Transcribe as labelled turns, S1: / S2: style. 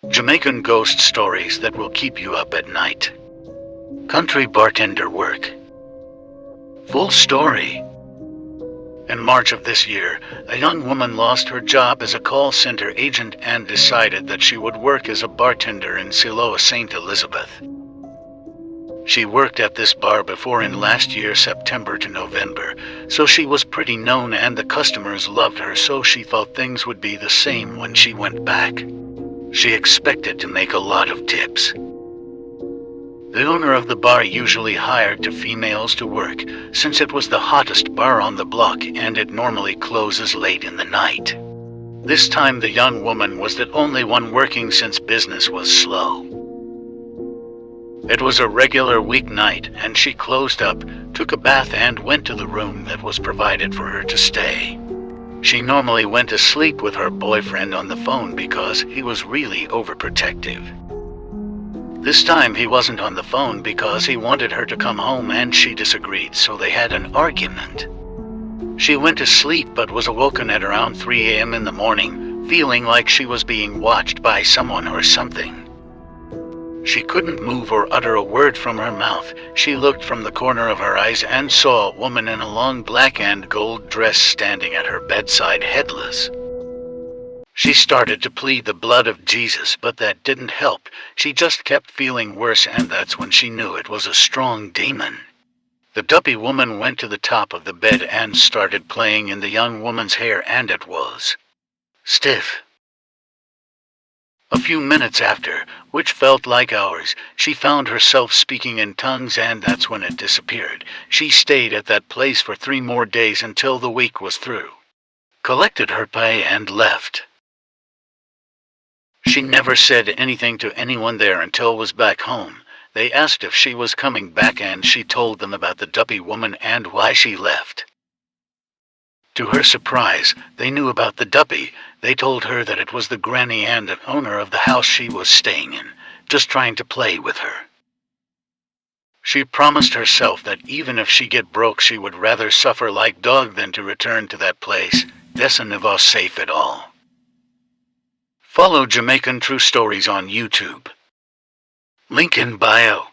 S1: Jamaican ghost stories that will keep you up at night. Country bartender work. Full story. In March of this year, a young woman lost her job as a call center agent and decided that she would work as a bartender in Siloa, St. Elizabeth. She worked at this bar before in last year September to November, so she was pretty known and the customers loved her, so she thought things would be the same when she went back. She expected to make a lot of tips. The owner of the bar usually hired two females to work, since it was the hottest bar on the block and it normally closes late in the night. This time the young woman was the only one working since business was slow. It was a regular weeknight and she closed up, took a bath and went to the room that was provided for her to stay. She normally went to sleep with her boyfriend on the phone because he was really overprotective. This time he wasn't on the phone because he wanted her to come home and she disagreed, so they had an argument. She went to sleep but was awoken at around 3 a.m. in the morning, feeling like she was being watched by someone or something. She couldn't move or utter a word from her mouth. She looked from the corner of her eyes and saw a woman in a long black and gold dress standing at her bedside headless. She started to plead the blood of Jesus, but that didn't help. She just kept feeling worse, and that's when she knew it was a strong demon. The duppy woman went to the top of the bed and started playing in the young woman's hair, and it was stiff. A few minutes after, which felt like hours, she found herself speaking in tongues, and that's when it disappeared. She stayed at that place for 3 more days until the week was through, collected her pay and left. She never said anything to anyone there until was back home. They asked if she was coming back and she told them about the duppy woman and why she left. To her surprise, they knew about the duppy. They told her that it was the granny and the owner of the house she was staying in, just trying to play with her. She promised herself that even if she get broke, she would rather suffer like dog than to return to that place. Dessa ne was safe at all. Follow Jamaican True Stories on YouTube. Link in bio.